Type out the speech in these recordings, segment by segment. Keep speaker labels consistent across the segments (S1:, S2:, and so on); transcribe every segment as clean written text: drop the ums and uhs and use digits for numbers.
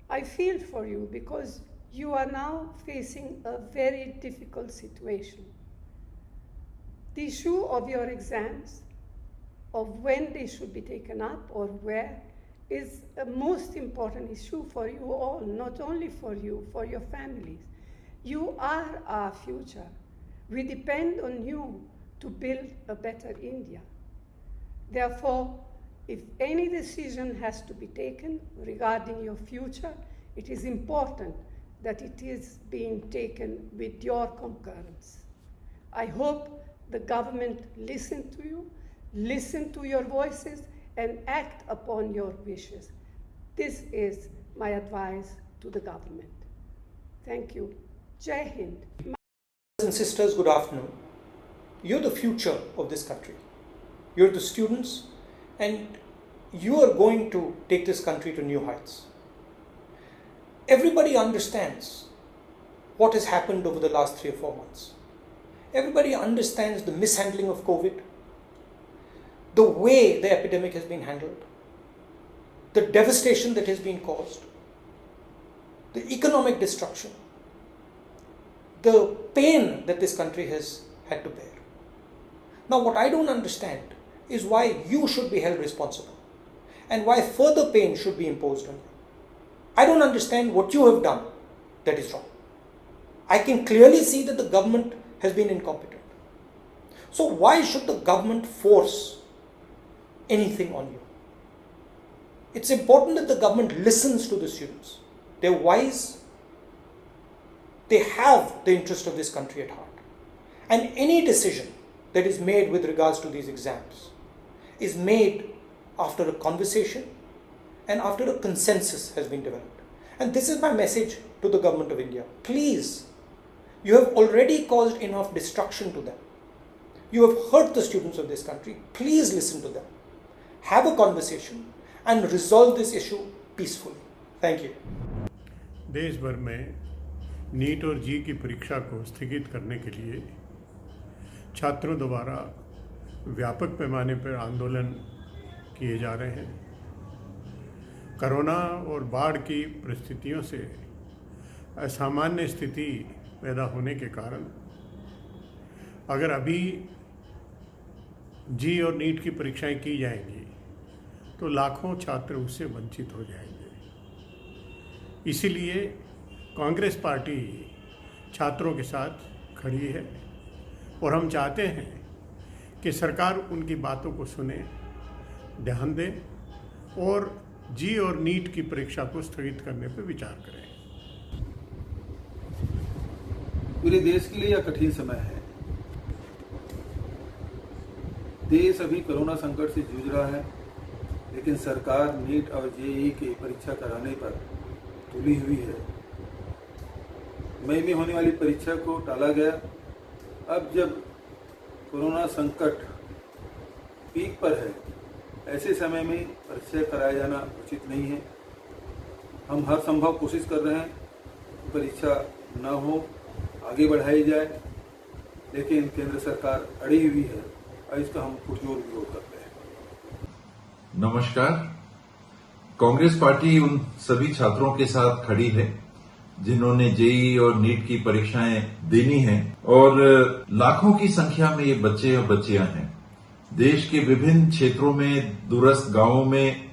S1: I feel for you because you are now facing a very difficult situation. The issue of your exams, of when they should be taken up or where, is a most important issue for you all, not only for you, for your families. You are our future. We depend on you to build a better India. Therefore, if any decision has to be taken regarding your future, it is important that it is being taken with your concurrence. I hope the government listen to you, listen to your voices, and act upon your wishes. This is my advice to the government. Thank you. Jai Hind.
S2: Brothers and sisters, good afternoon. You're the future of this country. You're the students, and you are going to take this country to new heights. Everybody understands what has happened over the last 3 or 4 months. Everybody understands the mishandling of COVID, the way the epidemic has been handled, the devastation that has been caused, the economic destruction, the pain that this country has had to bear. Now, what I don't understand is why you should be held responsible and why further pain should be imposed on you. I don't understand what you have done that is wrong. I can clearly see that the government has been incompetent. So why should the government force anything on you? It's important that the government listens to the students. They're wise. They have the interest of this country at heart. And any decision that is made with regards to these exams is made after a conversation and after a consensus has been developed. And this is my message to the government of India. Please, you have already caused enough destruction to them. You have hurt the students of this country. Please listen to them. Have a conversation and resolve this issue peacefully. Thank you.
S3: देश भर में NEET और जी की परीक्षा को स्थगित करने के लिए छात्रों द्वारा व्यापक पैमाने पर आंदोलन किए जा रहे हैं। कोरोना और बाढ़ की परिस्थितियों से असामान्य स्थिति पैदा होने के कारण अगर अभी जी और नीट की परीक्षाएं की जाएंगी तो लाखों छात्र उससे वंचित हो जाएंगे। इसीलिए कांग्रेस पार्टी छात्रों के साथ खड़ी है और हम चाहते हैं कि सरकार उनकी बातों को सुने, ध्यान दे और जी और नीट की परीक्षा को स्थगित करने पर विचार करें।
S4: पूरे देश के लिए यह कठिन समय है। देश अभी कोरोना संकट से जूझ रहा है, लेकिन सरकार नीट और जेईई की परीक्षा कराने पर तुली हुई है। मई में होने वाली परीक्षा को टाला गया। अब जब कोरोना संकट पीक पर है, ऐसे समय में परीक्षा कराया जाना उचित नहीं है। हम हर संभव कोशिश कर रहे हैं कि परीक्षा न हो, आगे बढ़ाई जाए, लेकिन केंद्र सरकार अड़ी हुई है और इसका हम पुरजोर विरोध करते हैं।
S5: नमस्कार। कांग्रेस पार्टी उन सभी छात्रों के साथ खड़ी है जिन्होंने जेईई और नीट की परीक्षाएं देनी हैं और लाखों की संख्या में ये बच्चे और बच्चियां हैं। देश के विभिन्न क्षेत्रों में, दूरस्थ गांवों में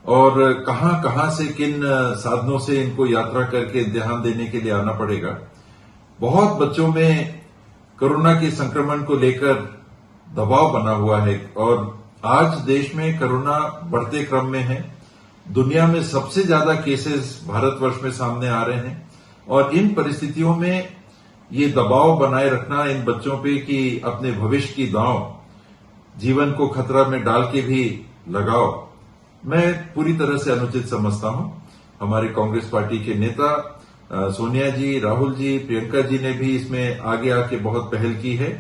S5: और कहां से किन साधनों से इनको यात्रा करके इम्तिहान देने के लिए आना पड़ेगा। बहुत बच्चों में कोरोना के संक्रमण को लेकर दबाव बना हुआ है और आज देश में कोरोना बढ़ते क्रम में है। दुनिया में सबसे ज्यादा केसेस भारतवर्ष में सामने आ रहे हैं और इन परिस्थितियों में ये दबाव बनाए रखना इन बच्चों पे कि अपने भविष्य की दांव जीवन को खतरा में डाल के भी लगाओ, मैं पूरी तरह से अनुचित समझता हूं। हमारे कांग्रेस पार्टी के नेता सोनिया जी, राहुल जी, प्रियंका जी ने भी इसमें आगे आके बहुत पहल की है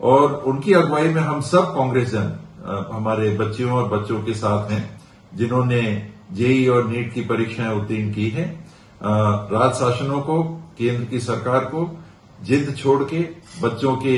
S5: और उनकी अगुवाई में हम सब कांग्रेसजन हमारे बच्चियों और बच्चों के साथ हैं जिन्होंने जेईई और नीट की परीक्षाएं उत्तीर्ण की है। राज शासनों को, केंद्र की सरकार को जिद छोड़ के बच्चों के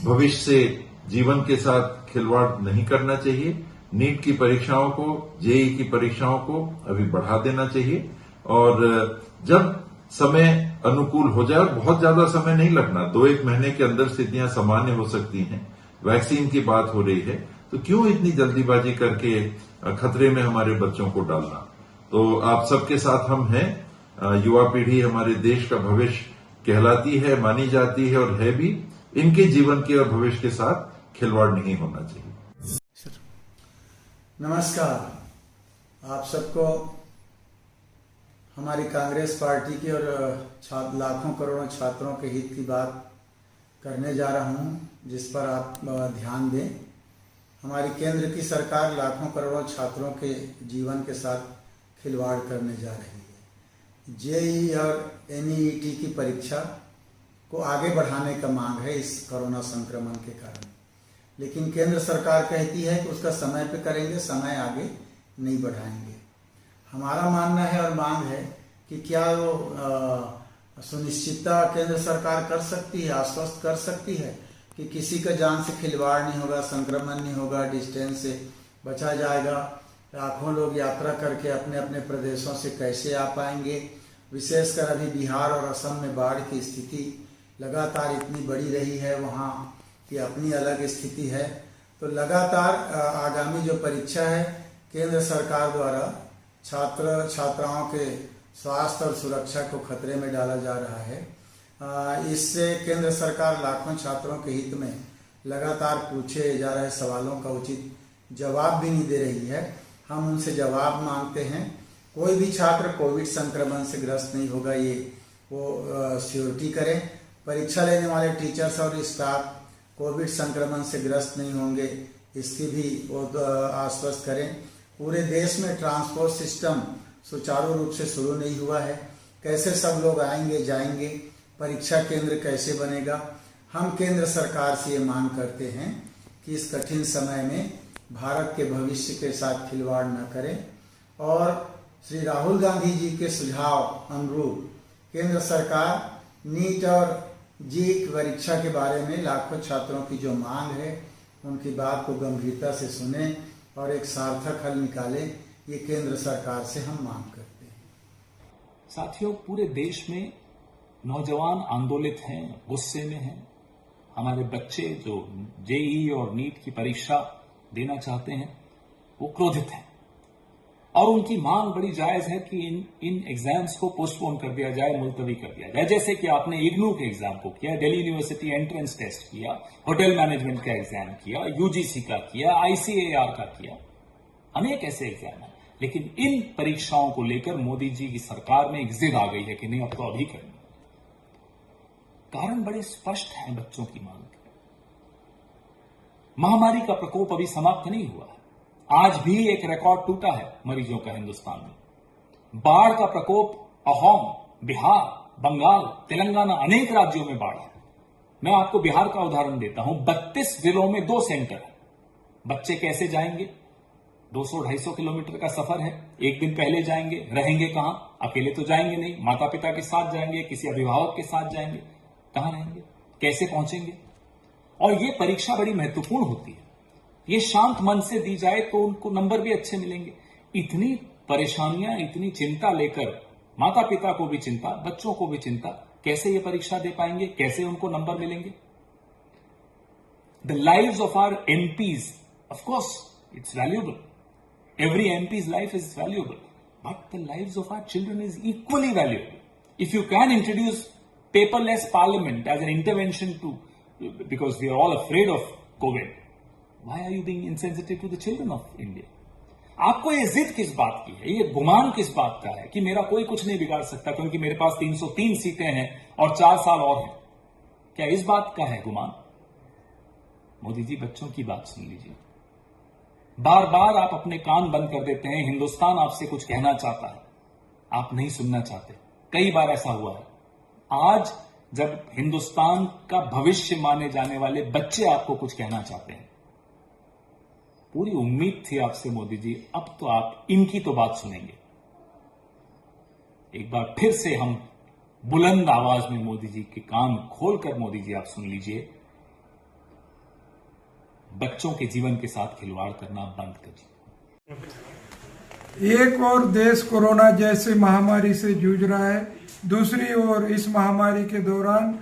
S5: भविष्य से, जीवन के साथ खिलवाड़ नहीं करना चाहिए। नीट की परीक्षाओं को, जेईई की परीक्षाओं को अभी बढ़ा देना चाहिए। और जब समय अनुकूल हो जाए, बहुत ज्यादा समय नहीं लगना, 2-1 महीने के अंदर स्थितियां सामान्य हो सकती हैं, वैक्सीन की बात हो रही है, तो क्यों इतनी जल्दीबाजी करके खतरे में हमारे बच्चों को डालना। तो आप सबके साथ हम हैं। युवा पीढ़ी हमारे देश का भविष्य कहलाती है, मानी जाती है और है भी। इनके जीवन के और भविष्य के साथ खिलवाड़ नहीं होना चाहिए।
S6: नमस्कार। आप सबको हमारी कांग्रेस पार्टी की और लाखों करोड़ों छात्रों के हित की बात करने जा रहा हूं, जिस पर आप ध्यान दें। हमारी केंद्र की सरकार लाखों करोड़ों छात्रों के जीवन के साथ खिलवाड़ करने जा रही है। जेईई और एनईईटी की परीक्षा को आगे बढ़ाने का मांग है इस कोरोना संक्रमण के कारण, लेकिन केंद्र सरकार कहती है कि उसका समय पे करेंगे, समय आगे नहीं बढ़ाएंगे। हमारा मानना है और मांग है कि क्या वो सुनिश्चितता केंद्र सरकार कर सकती है, आश्वस्त कर सकती है कि किसी का जान से खिलवाड़ नहीं होगा, संक्रमण नहीं होगा, डिस्टेंस से बचा जाएगा। लाखों लोग यात्रा करके अपने अपने प्रदेशों से कैसे आ पाएंगे। विशेषकर अभी बिहार और असम में बाढ़ की स्थिति लगातार इतनी बड़ी रही है, वहाँ की अपनी अलग स्थिति है। तो लगातार आगामी जो परीक्षा है केंद्र सरकार द्वारा छात्र छात्राओं के स्वास्थ्य और सुरक्षा को खतरे में डाला जा रहा है। इससे केंद्र सरकार लाखों छात्रों के हित में लगातार पूछे जा रहे सवालों का उचित जवाब भी नहीं दे रही है। हम उनसे जवाब मांगते हैं। कोई भी छात्र कोविड संक्रमण से ग्रस्त नहीं होगा, ये वो श्योरिटी करें। परीक्षा लेने वाले टीचर्स और स्टाफ कोविड संक्रमण से ग्रस्त नहीं होंगे, इसकी भी वो आश्वस्त करें। पूरे देश में ट्रांसपोर्ट सिस्टम सुचारू रूप से शुरू नहीं हुआ है। कैसे सब लोग आएंगे जाएंगे, परीक्षा केंद्र कैसे बनेगा। हम केंद्र सरकार से ये मांग करते हैं कि इस कठिन समय में भारत के भविष्य के साथ खिलवाड़ न करें और श्री राहुल गांधी जी के सुझाव अनुरूप केंद्र सरकार नीट और जेईई की परीक्षा के बारे में लाखों छात्रों की जो मांग है उनकी बात को गंभीरता से सुने और एक सार्थक हल निकाले। ये केंद्र सरकार से हम मांग करते हैं।
S7: साथियों, पूरे देश में नौजवान आंदोलित हैं, गुस्से में हैं। हमारे बच्चे जो जेईई और नीट की परीक्षा देना चाहते हैं वो क्रोधित हैं और उनकी मांग बड़ी जायज है कि इन एग्जाम्स को पोस्टपोन कर दिया जाए, मुलतवी कर दिया जाए। जैसे कि आपने इग्नू के एग्जाम को किया, दिल्ली यूनिवर्सिटी एंट्रेंस टेस्ट किया, होटल मैनेजमेंट का एग्जाम किया, यूजीसी का किया, आईसीएआर का किया, अनेक ऐसे एग्जाम हैं। लेकिन इन परीक्षाओं को लेकर मोदी जी की सरकार में एक जिद आ गई है कि नहीं, अब तो अभी करनी। कारण बड़े स्पष्ट हैं बच्चों की मांग। महामारी का प्रकोप अभी समाप्त नहीं हुआ है। आज भी एक रिकॉर्ड टूटा है मरीजों का हिंदुस्तान में। बाढ़ का प्रकोप असम, बिहार, बंगाल, तेलंगाना, अनेक राज्यों में बाढ़ है। मैं आपको बिहार का उदाहरण देता हूं। 32 जिलों में 2 सेंटर है। बच्चे कैसे जाएंगे? 200-250 किलोमीटर का सफर है। एक दिन पहले जाएंगे, रहेंगे कहां? अकेले तो जाएंगे नहीं, माता पिता के साथ जाएंगे, किसी अभिभावक के साथ जाएंगे। कहां रहेंगे? कैसे पहुंचेंगे? और ये परीक्षा बड़ी महत्वपूर्ण होती है। ये शांत मन से दी जाए तो उनको नंबर भी अच्छे मिलेंगे। इतनी परेशानियां, इतनी चिंता लेकर माता पिता को भी चिंता, बच्चों को भी चिंता, कैसे ये परीक्षा दे पाएंगे, कैसे उनको नंबर मिलेंगे? The lives of our MPs, of course it's valuable, every MPs life is valuable, but the lives of our children is equally valuable. If you can introduce paperless parliament as an intervention to, because we are all afraid of COVID, why are you being insensitive to the children of India? आपको ये जिद किस बात की है, ये गुमान किस बात का है कि मेरा कोई कुछ नहीं बिगाड़ सकता क्योंकि मेरे पास 303 सीटें हैं और 4 साल और हैं? क्या इस बात का है गुमान? मोदी जी, बच्चों की बात सुन लीजिए। बार बार आप अपने कान बंद कर देते हैं। हिंदुस्तान आपसे कुछ कहना चाहता है, आप नहीं सुनना चाहते। कई बार ऐसा हुआ है। आज जब हिंदुस्तान का भविष्य माने जाने वाले बच्चे आपको कुछ कहना चाहते हैं, पूरी उम्मीद थी आपसे मोदी जी, अब तो आप इनकी तो बात सुनेंगे। एक बार फिर से हम बुलंद आवाज में मोदी जी के कान खोलकर मोदी जी आप सुन लीजिए, बच्चों के जीवन के साथ खिलवाड़ करना बंद करिए।
S8: एक और देश कोरोना जैसे महामारी से जूझ रहा है, दूसरी ओर इस महामारी के दौरान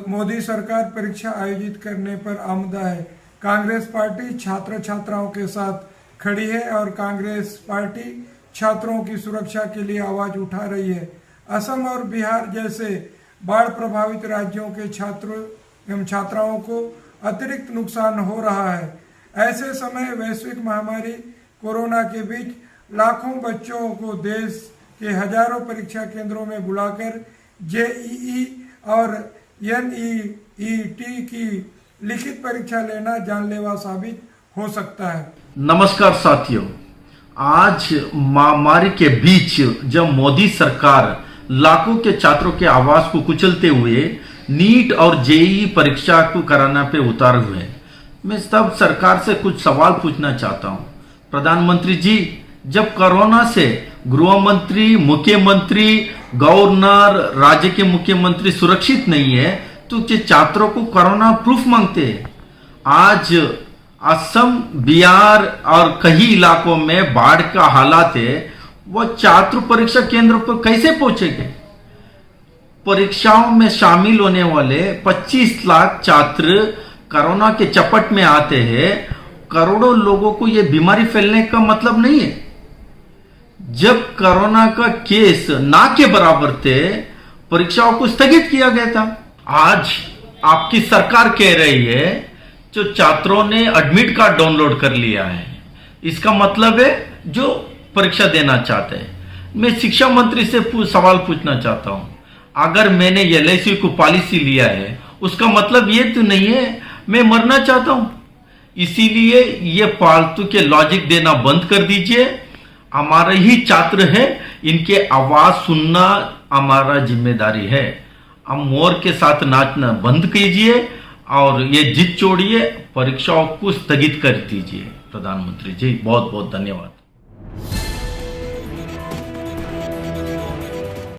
S8: मोदी सरकार परीक्षा आयोजित करने पर आमदा है। कांग्रेस पार्टी छात्र छात्राओं के साथ खड़ी है और कांग्रेस पार्टी छात्रों की सुरक्षा के लिए आवाज उठा रही है। असम और बिहार जैसे बाढ़ प्रभावित राज्यों के छात्रों एवं छात्राओं को अतिरिक्त नुकसान हो रहा है। ऐसे समय वैश्विक महामारी कोरोना के बीच लाखों बच्चों को देश के हजारों परीक्षा केंद्रों में बुलाकर जेईई और एनईईटी की लिखित परीक्षा लेना जानलेवा साबित हो सकता है।
S9: नमस्कार साथियों, आज महामारी के बीच जब मोदी सरकार लाखों के छात्रों के आवास को कुचलते हुए नीट और जेईई परीक्षा को कराने पे उतारे हुए, मैं सब सरकार से कुछ सवाल पूछना चाहता हूं। प्रधानमंत्री जी, जब कोरोना से गृह मंत्री, मुख्यमंत्री, गवर्नर, राज्य के मुख्यमंत्री सुरक्षित नहीं है तो छात्रों को कोरोना प्रूफ मांगते हैं। आज असम, बिहार और कई इलाकों में बाढ़ का हालात है, वह छात्र परीक्षा केंद्र पर कैसे पहुंचेंगे? परीक्षाओं में शामिल होने वाले 25 लाख छात्र कोरोना के चपेट में आते हैं। करोड़ों लोगों को यह बीमारी फैलने का मतलब नहीं है। जब कोरोना का केस ना के बराबर थे, परीक्षाओं को स्थगित किया गया था। आज आपकी सरकार कह रही है जो छात्रों ने एडमिट कार्ड डाउनलोड कर लिया है, इसका मतलब है जो परीक्षा देना चाहते हैं। मैं शिक्षा मंत्री से सवाल पूछना चाहता हूं, अगर मैंने एलआईसी को पॉलिसी लिया है उसका मतलब ये तो नहीं है मैं मरना चाहता हूं। इसीलिए ये फालतू के लॉजिक देना बंद कर दीजिए। हमारे ही छात्र है, इनके आवाज सुनना हमारा जिम्मेदारी है। हम मोर के साथ नाचना बंद कीजिए और ये जिद छोड़िए, परीक्षाओं को स्थगित कर दीजिए। प्रधानमंत्री जी, बहुत बहुत धन्यवाद।